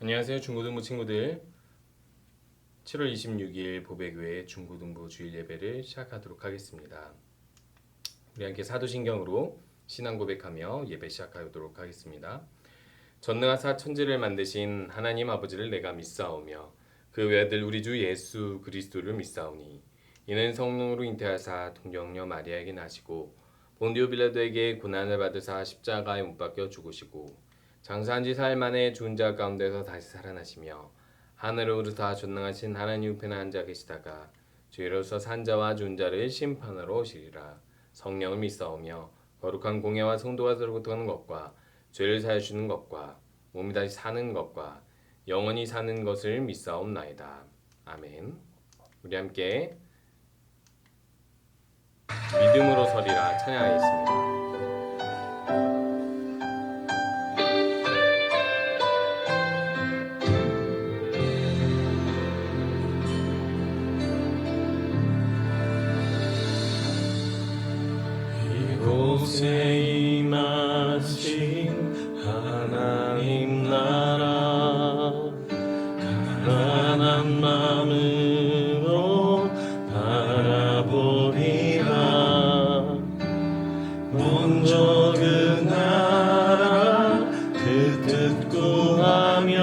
안녕하세요 중고등부 친구들. 7월 26일 보배교회 중고등부 주일 예배를 시작하도록 하겠습니다. 우리 함께 사도신경으로 신앙 고백하며 예배 시작하도록 하겠습니다. 전능하사 천지를 만드신 하나님 아버지를 내가 믿사오며 그 외아들 우리 주 예수 그리스도를 믿사오니 이는 성령으로 잉태하사 동정녀 마리아에게 나시고 본디오 빌라도에게 고난을 받으사 십자가에 못 박혀 죽으시고 장사한 지 사흘 만에 죽은 자 가운데서 다시 살아나시며 하늘을 오르사 전능하신 하나님 우편에 앉아 계시다가 주의로서 산 자와 죽은 자를 심판하러 오시리라. 성령을 믿사오며 거룩한 공예와 성도가 서로고통하는 것과 죄를 사하시는 것과 몸이 다시 사는 것과 영원히 사는 것을 믿사옵나이다. 아멘. 우리 함께 믿음으로 서리라 찬양하겠습니다. 이곳에 임하신 하나님 나라 가난한 마음으로 바라보리라. 먼저 그 나라 그 뜻 구하며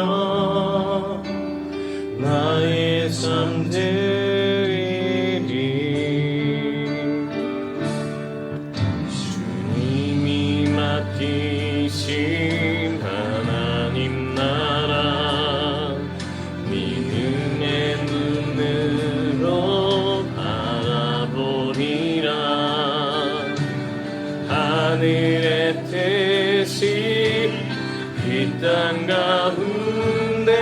나의 삶 맡기신 하나님 나라 믿음의 눈으로 바라보리라. 하늘의 뜻이 이 땅 가운데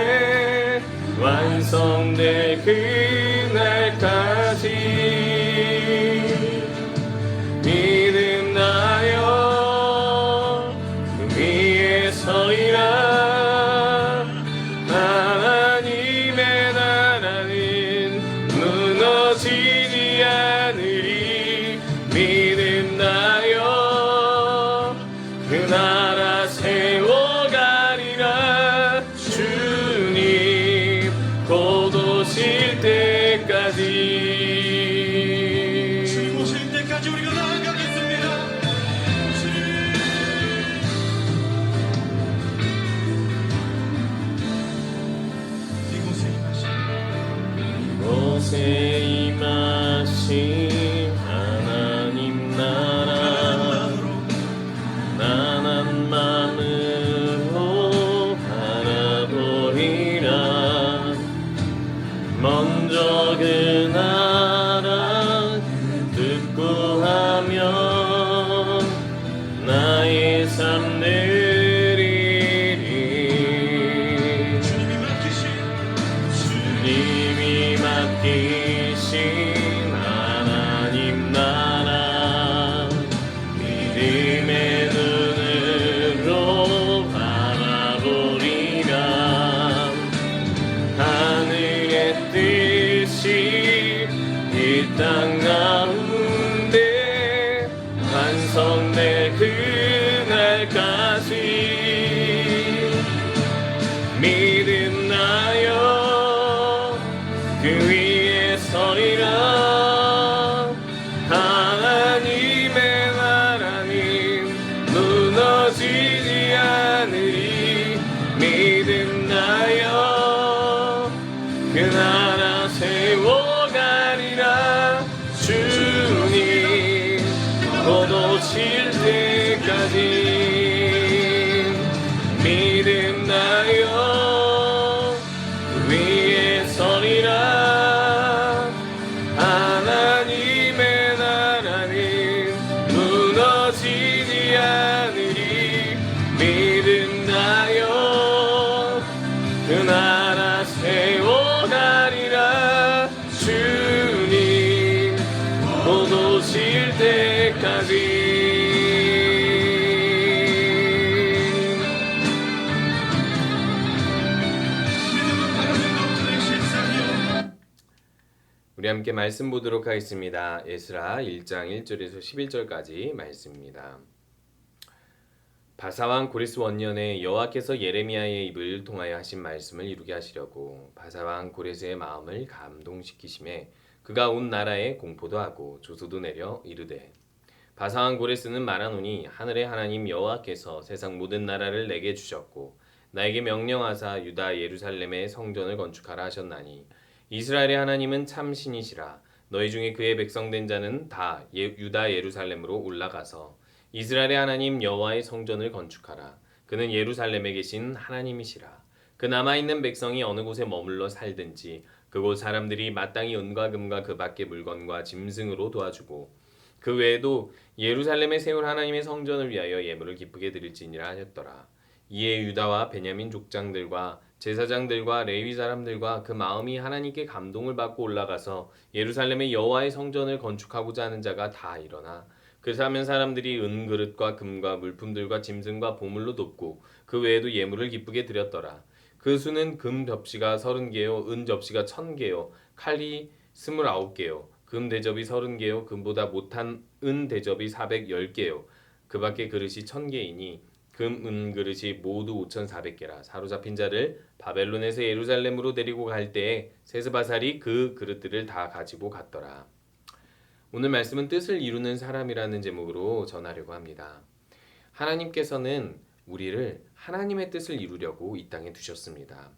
완성될 그날까지 믿음 나여 위에 서리라. 하나님의 나라는 무너지지 않으리. 믿음 나여 그 나라 세워가리라. 주님 곧 오실 때까지. 주님 오실 때까지 우리가 나아가겠습니다. 이곳에 임하신 하나님 나라 가난한 마음으로 바라보리라. 먼저 그 나라 뜻 구하며 나의 삶 누리리. 주님이 맡기신 하나님 나라 믿음의 눈으로 바라보리라. 하늘의 뜻이 이 땅 가운데 완성될 그날까지 믿음 나여 그 위에 서리라. 하나님의 나라는 무너지지 않으리. 믿음 나여 그 나라 세워가리라. 주님 곧 오실 때까지 믿음 나여 위에 서리라. 하나님의 나라는 무너지지 않으리. 믿음 나여 그 나라 세워가리라. 주님 곧 오실 때까지. 우리 함께 말씀 보도록 하겠습니다. 에스라 1장 1절에서 11절까지 말씀입니다. 바사왕 고레스 원년에 여호와께서 예레미야의 입을 통하여 하신 말씀을 이루게 하시려고 바사왕 고레스의 마음을 감동시키심에 그가 온 나라에 공포도 하고 조소도 내려 이르되 바사왕 고레스는 말하노니 하늘의 하나님 여호와께서 세상 모든 나라를 내게 주셨고 나에게 명령하사 유다 예루살렘에 성전을 건축하라 하셨나니 이스라엘의 하나님은 참 신이시라. 너희 중에 그의 백성된 자는 다 유다 예루살렘으로 올라가서 이스라엘의 하나님 여호와의 성전을 건축하라. 그는 예루살렘에 계신 하나님이시라. 그 남아있는 백성이 어느 곳에 머물러 살든지 그곳 사람들이 마땅히 은과 금과 그 밖의 물건과 짐승으로 도와주고 그 외에도 예루살렘에 세울 하나님의 성전을 위하여 예물을 기쁘게 드릴지니라 하셨더라. 이에 유다와 베냐민 족장들과 제사장들과 레위 사람들과 그 마음이 하나님께 감동을 받고 올라가서 예루살렘에 여호와의 성전을 건축하고자 하는 자가 다 일어나 그 사면 사람들이 은그릇과 금과 물품들과 짐승과 보물로 돕고 그 외에도 예물을 기쁘게 드렸더라. 그 수는 금 접시가 30개요 은 접시가 1000개요 칼이 29개요 금 대접이 30개요 금보다 못한 은 대접이 410개요 그 밖에 그릇이 1000개이니 금, 은 그릇이 모두 5400개라. 사로잡힌 자를 바벨론에서 예루살렘으로 데리고 갈 때에 세스바살이 그 그릇들을 다 가지고 갔더라. 오늘 말씀은 뜻을 이루는 사람이라는 제목으로 전하려고 합니다. 하나님께서는 우리를 하나님의 뜻을 이루려고 이 땅에 두셨습니다.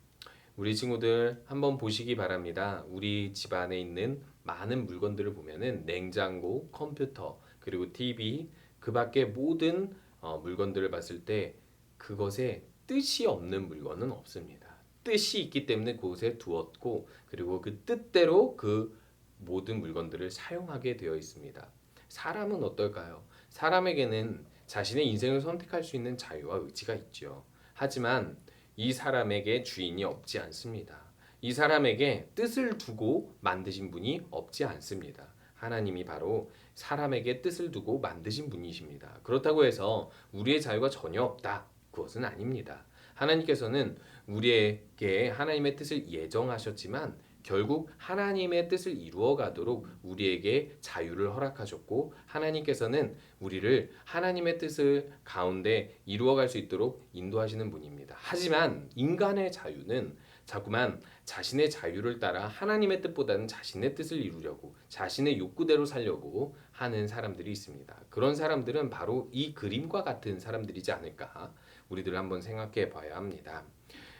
우리 친구들 한번 보시기 바랍니다. 우리 집안에 있는 많은 물건들을 보면은 냉장고, 컴퓨터, 그리고 TV, 그 밖에 모든 물건들을 봤을 때 그것에 뜻이 없는 물건은 없습니다. 뜻이 있기 때문에 그곳에 두었고 그리고 그 뜻대로 그 모든 물건들을 사용하게 되어 있습니다. 사람은 어떨까요? 사람에게는 자신의 인생을 선택할 수 있는 자유와 의지가 있죠. 하지만 이 사람에게 주인이 없지 않습니다. 이 사람에게 뜻을 두고 만드신 분이 없지 않습니다. 하나님이 바로 사람에게 뜻을 두고 만드신 분이십니다. 그렇다고 해서 우리의 자유가 전혀 없다. 그것은 아닙니다. 하나님께서는 우리에게 하나님의 뜻을 예정하셨지만 결국 하나님의 뜻을 이루어 가도록 우리에게 자유를 허락하셨고 하나님께서는 우리를 하나님의 뜻을 가운데 이루어갈 수 있도록 인도하시는 분입니다. 하지만 인간의 자유는 자꾸만 자신의 자유를 따라 하나님의 뜻보다는 자신의 뜻을 이루려고 자신의 욕구대로 살려고 하는 사람들이 있습니다. 그런 사람들은 바로 이 그림과 같은 사람들이지 않을까 우리들 한번 생각해 봐야 합니다.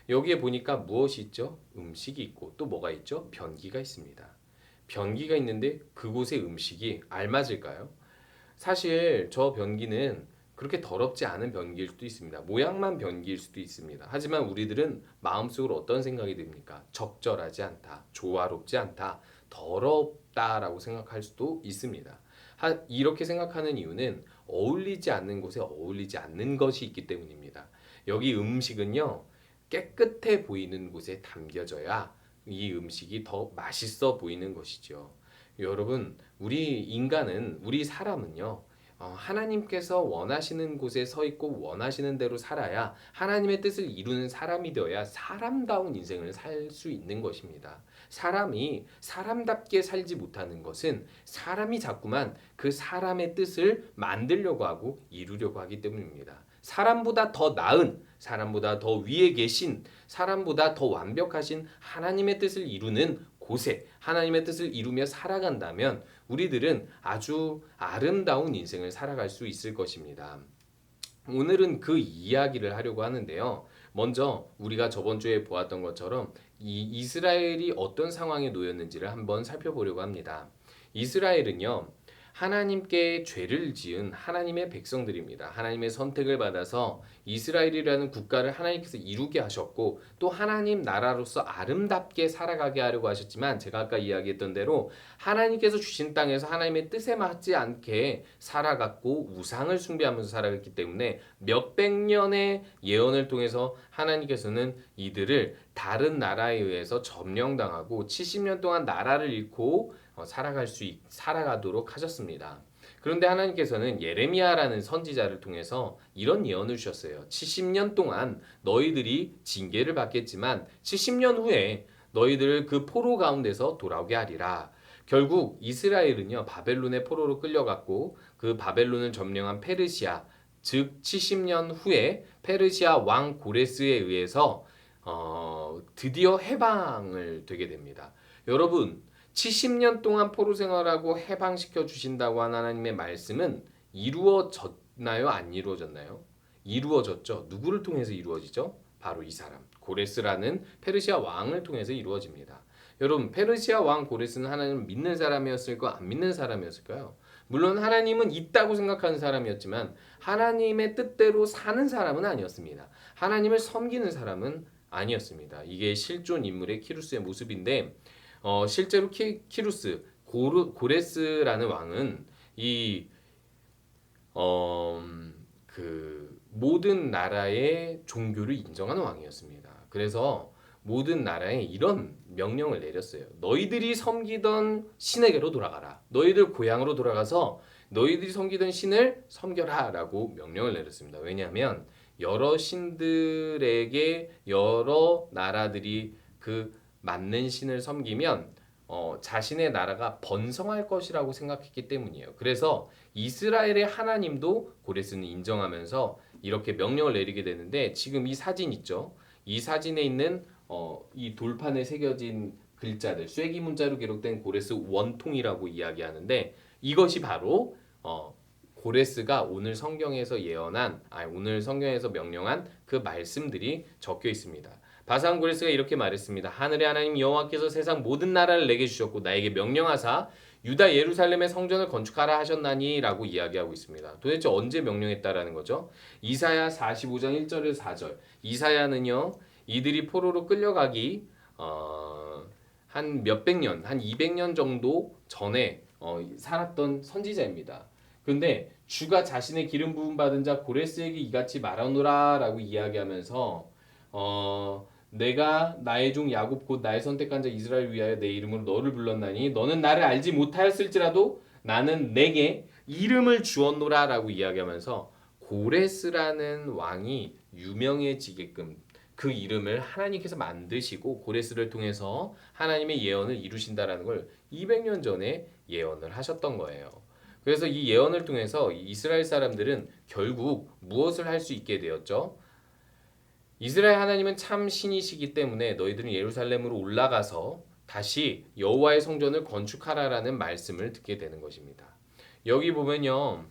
여기에 보니까 무엇이 있죠? 음식이 있고 또 뭐가 있죠? 변기가 있습니다. 변기가 있는데 그곳에 음식이 알맞을까요? 사실 저 변기는 그렇게 더럽지 않은 변기일 수도 있습니다. 모양만 변기일 수도 있습니다. 하지만 우리들은 마음속으로 어떤 생각이 듭니까? 적절하지 않다, 조화롭지 않다, 더럽다라고 생각할 수도 있습니다. 이렇게 생각하는 이유는 어울리지 않는 곳에 어울리지 않는 것이 있기 때문입니다. 여기 음식은요, 깨끗해 보이는 곳에 담겨져야 이 음식이 더 맛있어 보이는 것이죠. 여러분, 우리 사람은요, 하나님께서 원하시는 곳에 서 있고 원하시는 대로 살아야 하나님의 뜻을 이루는 사람이 되어야 사람다운 인생을 살 수 있는 것입니다. 사람이 사람답게 살지 못하는 것은 사람이 자꾸만 그 사람의 뜻을 만들려고 하고 이루려고 하기 때문입니다. 사람보다 더 나은, 사람보다 더 위에 계신, 사람보다 더 완벽하신 하나님의 뜻을 이루는 곳에 하나님의 뜻을 이루며 살아간다면 우리들은 아주 아름다운 인생을 살아갈 수 있을 것입니다. 오늘은 그 이야기를 하려고 하는데요. 먼저 우리가 저번 주에 보았던 것처럼 이 이스라엘이 어떤 상황에 놓였는지를 한번 살펴보려고 합니다. 이스라엘은요, 하나님께 죄를 지은 하나님의 백성들입니다. 하나님의 선택을 받아서 이스라엘이라는 국가를 하나님께서 이루게 하셨고 또 하나님 나라로서 아름답게 살아가게 하려고 하셨지만 제가 아까 이야기했던 대로 하나님께서 주신 땅에서 하나님의 뜻에 맞지 않게 살아갔고 우상을 숭배하면서 살아갔기 때문에 몇백 년의 예언을 통해서 하나님께서는 이들을 다른 나라에 의해서 점령당하고 70년 동안 나라를 잃고 살아가도록 하셨습니다. 그런데 하나님께서는 예레미야라는 선지자를 통해서 이런 예언을 주셨어요. 70년 동안 너희들이 징계를 받겠지만 70년 후에 너희들을 그 포로 가운데서 돌아오게 하리라. 결국 이스라엘은요, 바벨론의 포로로 끌려갔고 그 바벨론을 점령한 페르시아 즉 70년 후에 페르시아 왕 고레스에 의해서 드디어 해방을 되게 됩니다. 여러분 70년 동안 포로 생활하고 해방시켜 주신다고 한 하나님의 말씀은 이루어졌나요? 안 이루어졌나요? 이루어졌죠. 누구를 통해서 이루어지죠? 바로 이 사람 고레스라는 페르시아 왕을 통해서 이루어집니다. 여러분 페르시아 왕 고레스는 하나님을 믿는 사람이었을까요? 안 믿는 사람이었을까요? 물론 하나님은 있다고 생각하는 사람이었지만 하나님의 뜻대로 사는 사람은 아니었습니다. 하나님을 섬기는 사람은 아니었습니다. 이게 실존 인물의 키루스의 모습인데 실제로 키루스 고레스라는 왕은 그 모든 나라의 종교를 인정하는 왕이었습니다. 그래서 모든 나라에 이런 명령을 내렸어요. 너희들이 섬기던 신에게로 돌아가라. 너희들 고향으로 돌아가서 너희들이 섬기던 신을 섬겨라 라고 명령을 내렸습니다. 왜냐하면 여러 신들에게 여러 나라들이 그 맞는 신을 섬기면 자신의 나라가 번성할 것이라고 생각했기 때문이에요. 그래서 이스라엘의 하나님도 고레스는 인정하면서 이렇게 명령을 내리게 되는데 지금 이 사진 있죠? 이 사진에 있는 이 돌판에 새겨진 글자들 쐐기 문자로 기록된 고레스 원통이라고 이야기하는데 이것이 바로 고레스가 오늘 성경에서 오늘 성경에서 명령한 그 말씀들이 적혀 있습니다. 바산 고레스가 이렇게 말했습니다. 하늘의 하나님 여호와께서 세상 모든 나라를 내게 주셨고 나에게 명령하사 유다 예루살렘의 성전을 건축하라 하셨나니라고 이야기하고 있습니다. 도대체 언제 명령했다라는 거죠? 이사야 45장 1절에서 4절. 이사야는요. 이들이 포로로 끌려가기 한 몇백 년, 한 200년 정도 전에 살았던 선지자입니다. 그런데 주가 자신의 기름 부음 받은 자 고레스에게 이같이 말하노라라고 이야기하면서 내가 나의 종 야곱 곧 나의 선택한 자 이스라엘 위하여 내 이름으로 너를 불렀나니 너는 나를 알지 못하였을지라도 나는 내게 이름을 주었노라라고 이야기하면서 고레스라는 왕이 유명해지게끔 그 이름을 하나님께서 만드시고 고레스를 통해서 하나님의 예언을 이루신다라는 걸 200년 전에 예언을 하셨던 거예요. 그래서 이 예언을 통해서 이스라엘 사람들은 결국 무엇을 할 수 있게 되었죠? 이스라엘 하나님은 참 신이시기 때문에 너희들은 예루살렘으로 올라가서 다시 여호와의 성전을 건축하라라는 말씀을 듣게 되는 것입니다. 여기 보면요.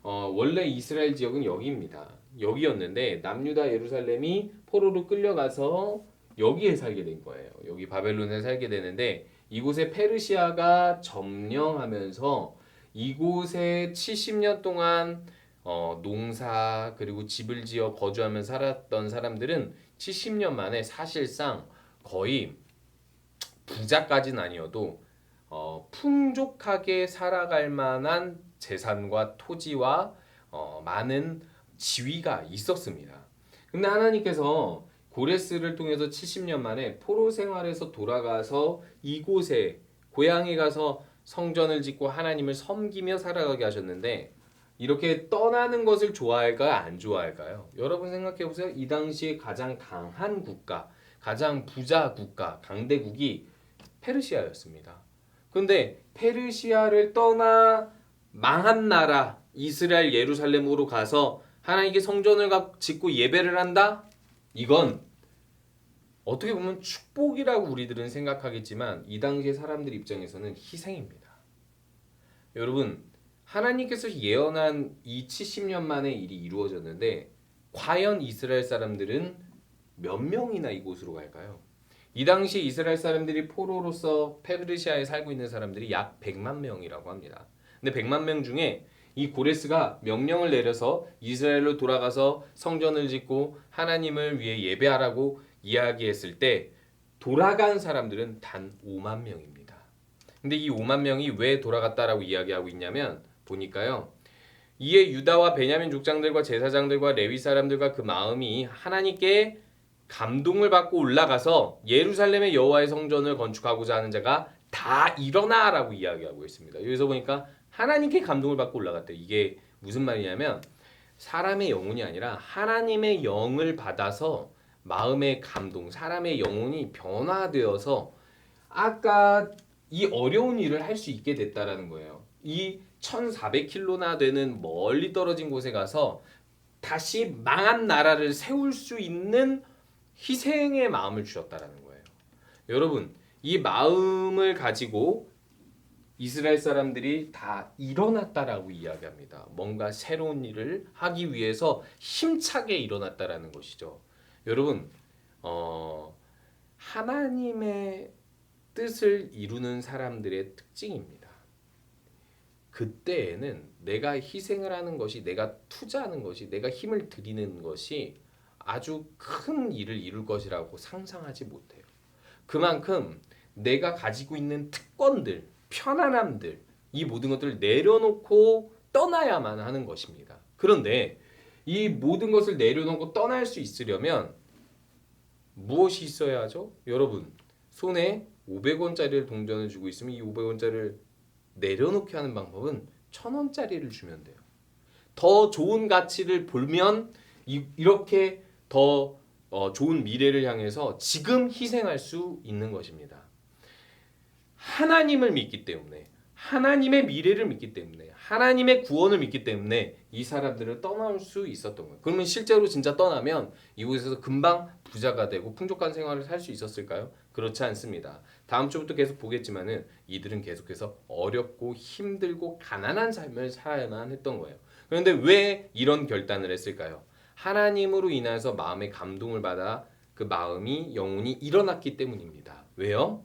원래 이스라엘 지역은 여기입니다. 여기였는데 남유다 예루살렘이 포로로 끌려가서 여기에 살게 된 거예요. 여기 바벨론에 살게 되는데 이곳에 페르시아가 점령하면서 이곳에 70년 동안 농사 그리고 집을 지어 거주하며 살았던 사람들은 70년 만에 사실상 거의 부자까지는 아니어도 풍족하게 살아갈 만한 재산과 토지와 많은 지위가 있었습니다. 근데 하나님께서 고레스를 통해서 70년 만에 포로 생활에서 돌아가서 이곳에 고향에 가서 성전을 짓고 하나님을 섬기며 살아가게 하셨는데 이렇게 떠나는 것을 좋아할까요? 안 좋아할까요? 여러분 생각해 보세요. 이 당시에 가장 강한 국가, 가장 부자 국가, 강대국이 페르시아였습니다. 그런데 페르시아를 떠나 망한 나라 이스라엘 예루살렘으로 가서 하나님께 성전을 짓고 예배를 한다? 이건 어떻게 보면 축복이라고 우리들은 생각하겠지만 이 당시의 사람들 입장에서는 희생입니다. 여러분 하나님께서 예언한 이 70년 만의 일이 이루어졌는데 과연 이스라엘 사람들은 몇 명이나 이곳으로 갈까요? 이 당시 이스라엘 사람들이 포로로서 페르시아에 살고 있는 사람들이 약 100만 명이라고 합니다. 근데 100만 명 중에 이 고레스가 명령을 내려서 이스라엘로 돌아가서 성전을 짓고 하나님을 위해 예배하라고 이야기했을 때 돌아간 사람들은 단 5만 명입니다. 근데 이 5만 명이 왜 돌아갔다라고 이야기하고 있냐면 보니까요. 이에 유다와 베냐민 족장들과 제사장들과 레위 사람들과 그 마음이 하나님께 감동을 받고 올라가서 예루살렘의 여호와의 성전을 건축하고자 하는 자가 다 일어나라고 이야기하고 있습니다. 여기서 보니까 하나님께 감동을 받고 올라갔대요. 이게 무슨 말이냐면 사람의 영혼이 아니라 하나님의 영을 받아서 마음의 감동, 사람의 영혼이 변화되어서 아까 이 어려운 일을 할 수 있게 됐다라는 거예요. 이 1400km나 되는 멀리 떨어진 곳에 가서 다시 망한 나라를 세울 수 있는 희생의 마음을 주셨다라는 거예요. 여러분, 이 마음을 가지고 이스라엘 사람들이 다 일어났다라고 이야기합니다. 뭔가 새로운 일을 하기 위해서 힘차게 일어났다라는 것이죠. 여러분, 하나님의 뜻을 이루는 사람들의 특징입니다. 그때에는 내가 희생을 하는 것이, 내가 투자하는 것이, 내가 힘을 들이는 것이 아주 큰 일을 이룰 것이라고 상상하지 못해요. 그만큼 내가 가지고 있는 특권들, 편안함들, 이 모든 것들을 내려놓고 떠나야만 하는 것입니다. 그런데 이 모든 것을 내려놓고 떠날 수 있으려면 무엇이 있어야 하죠? 여러분, 손에 500원짜리를 동전을 주고 있으면 이 500원짜리를 내려놓게 하는 방법은 1000원짜리를 주면 돼요. 더 좋은 가치를 보면 이렇게 더 좋은 미래를 향해서 지금 희생할 수 있는 것입니다. 하나님을 믿기 때문에, 하나님의 미래를 믿기 때문에, 하나님의 구원을 믿기 때문에 이 사람들을 떠날 수 있었던 거예요. 그러면 실제로 진짜 떠나면 이곳에서 금방 부자가 되고 풍족한 생활을 살 수 있었을까요? 그렇지 않습니다. 다음 주부터 계속 보겠지만은 이들은 계속해서 어렵고 힘들고 가난한 삶을 살아야만 했던 거예요. 그런데 왜 이런 결단을 했을까요? 하나님으로 인해서 마음의 감동을 받아 그 마음이 영혼이 일어났기 때문입니다. 왜요?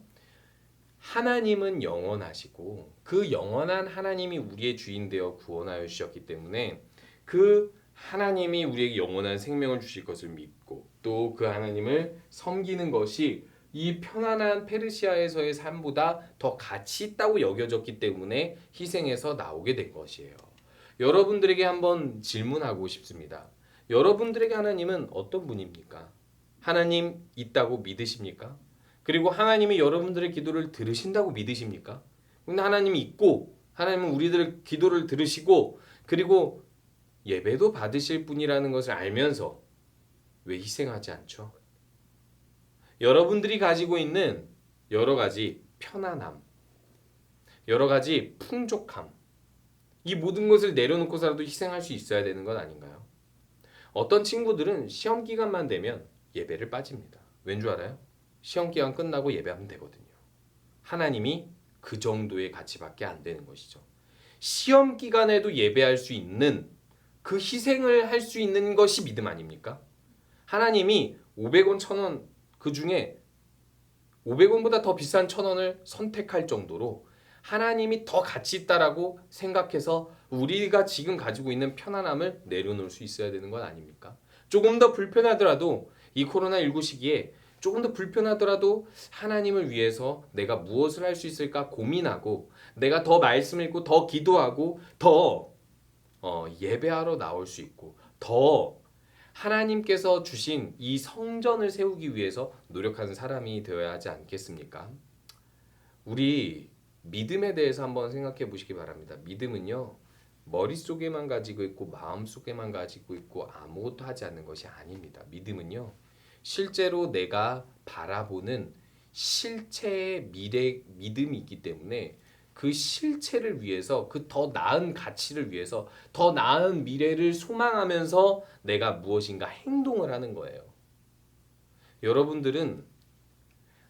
하나님은 영원하시고 그 영원한 하나님이 우리의 주인 되어 구원하여 주셨기 때문에 그 하나님이 우리에게 영원한 생명을 주실 것을 믿고 또 그 하나님을 섬기는 것이 이 편안한 페르시아에서의 삶보다 더 가치 있다고 여겨졌기 때문에 희생해서 나오게 된 것이에요. 여러분들에게 한번 질문하고 싶습니다. 여러분들에게 하나님은 어떤 분입니까? 하나님 있다고 믿으십니까? 그리고 하나님이 여러분들의 기도를 들으신다고 믿으십니까? 근데 하나님이 있고 하나님은 우리들의 기도를 들으시고 그리고 예배도 받으실 분이라는 것을 알면서 왜 희생하지 않죠? 여러분들이 가지고 있는 여러 가지 편안함, 여러 가지 풍족함, 이 모든 것을 내려놓고서라도 희생할 수 있어야 되는 건 아닌가요? 어떤 친구들은 시험 기간만 되면 예배를 빠집니다. 왠 줄 알아요? 시험 기간 끝나고 예배하면 되거든요. 하나님이 그 정도의 가치밖에 안 되는 것이죠. 시험 기간에도 예배할 수 있는 그 희생을 할 수 있는 것이 믿음 아닙니까? 하나님이 500원, 1000원 그 중에 500원보다 더 비싼 1000원을 선택할 정도로 하나님이 더 가치 있다라고 생각해서 우리가 지금 가지고 있는 편안함을 내려놓을 수 있어야 되는 건 아닙니까? 조금 더 불편하더라도 이 코로나19 시기에 조금 더 불편하더라도 하나님을 위해서 내가 무엇을 할 수 있을까 고민하고 내가 더 말씀 읽고 더 기도하고 더 예배하러 나올 수 있고 더 하나님께서 주신 이 성전을 세우기 위해서 노력하는 사람이 되어야 하지 않겠습니까? 우리 믿음에 대해서 한번 생각해 보시기 바랍니다. 믿음은요, 머릿속에만 가지고 있고 마음속에만 가지고 있고 아무것도 하지 않는 것이 아닙니다. 믿음은요, 실제로 내가 바라보는 실체의 믿음이 있기 때문에 그 실체를 위해서 그 더 나은 가치를 위해서 더 나은 미래를 소망하면서 내가 무엇인가 행동을 하는 거예요. 여러분들은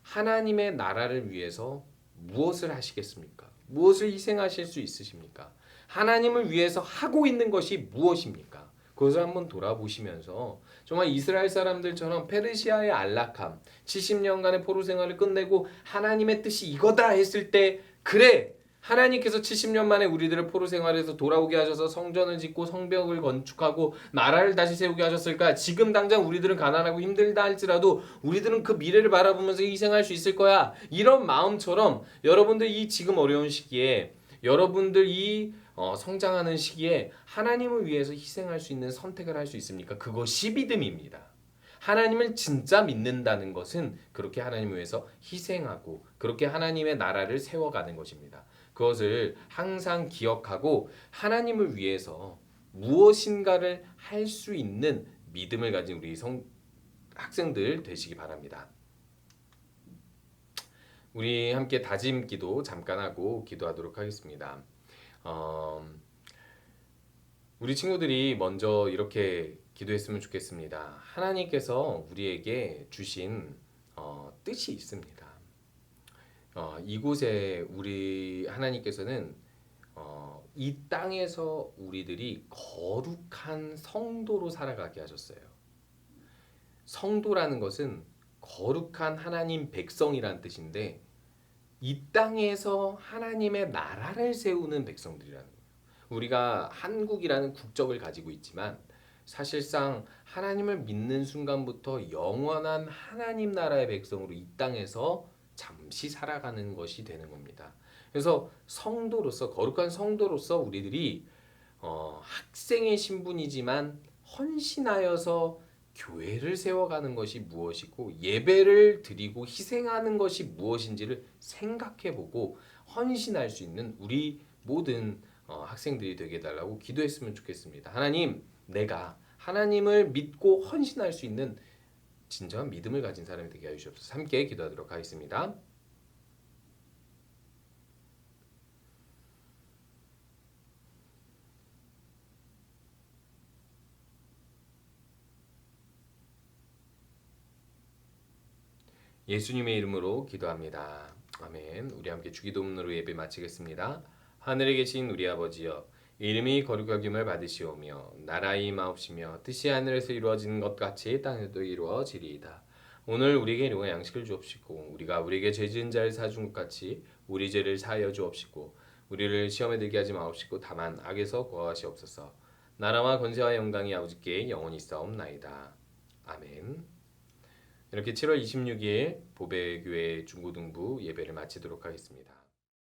하나님의 나라를 위해서 무엇을 하시겠습니까? 무엇을 희생하실 수 있으십니까? 하나님을 위해서 하고 있는 것이 무엇입니까? 그것을 한번 돌아보시면서 정말 이스라엘 사람들처럼 페르시아의 안락함, 70년간의 포로 생활을 끝내고 하나님의 뜻이 이거다 했을 때 그래! 하나님께서 70년 만에 우리들을 포로 생활에서 돌아오게 하셔서 성전을 짓고 성벽을 건축하고 나라를 다시 세우게 하셨을까? 지금 당장 우리들은 가난하고 힘들다 할지라도 우리들은 그 미래를 바라보면서 희생할 수 있을 거야. 이런 마음처럼 여러분들 이 지금 어려운 시기에 여러분들 이 성장하는 시기에 하나님을 위해서 희생할 수 있는 선택을 할 수 있습니까? 그것이 믿음입니다. 하나님을 진짜 믿는다는 것은 그렇게 하나님을 위해서 희생하고 그렇게 하나님의 나라를 세워가는 것입니다. 그것을 항상 기억하고 하나님을 위해서 무엇인가를 할 수 있는 믿음을 가진 우리 학생들 되시기 바랍니다. 우리 함께 다짐 기도 잠깐 하고 기도하도록 하겠습니다. 우리 친구들이 먼저 이렇게 기도했으면 좋겠습니다. 하나님께서 우리에게 주신 뜻이 있습니다. 이곳에 우리 하나님께서는 이 땅에서 우리들이 거룩한 성도로 살아가게 하셨어요. 성도라는 것은 거룩한 하나님 백성이라는 뜻인데 이 땅에서 하나님의 나라를 세우는 백성들이라는 거예요. 우리가 한국이라는 국적을 가지고 있지만 사실상 하나님을 믿는 순간부터 영원한 하나님 나라의 백성으로 이 땅에서 잠시 살아가는 것이 되는 겁니다. 그래서 성도로서 거룩한 성도로서 우리들이 학생의 신분이지만 헌신하여서 교회를 세워가는 것이 무엇이고 예배를 드리고 희생하는 것이 무엇인지를 생각해보고 헌신할 수 있는 우리 모든 학생들이 되게 해달라고 기도했으면 좋겠습니다. 하나님, 내가 하나님을 믿고 헌신할 수 있는 진정한 믿음을 가진 사람이 되게 해주시옵소서. 함께 기도하도록 하겠습니다. 예수님의 이름으로 기도합니다. 아멘. 우리 함께 주기도문으로 예배 마치겠습니다. 하늘에 계신 우리 아버지여, 이름이 거룩하김을 받으시오며 나라의 임하옵시며 뜻이 하늘에서 이루어지는 것 같이 땅에도 이루어지리이다. 오늘 우리에게 일용할 양식을 주옵시고 우리가 우리에게 죄 지은 자를 사준 것 같이 우리 죄를 사하여 주옵시고 우리를 시험에 들게 하지 마옵시고 다만 악에서 구하시옵소서. 나라와 권세와 영광이 아버지께 영원히 있사옵나이다. 아멘. 이렇게 7월 26일 보배교회 중고등부 예배를 마치도록 하겠습니다.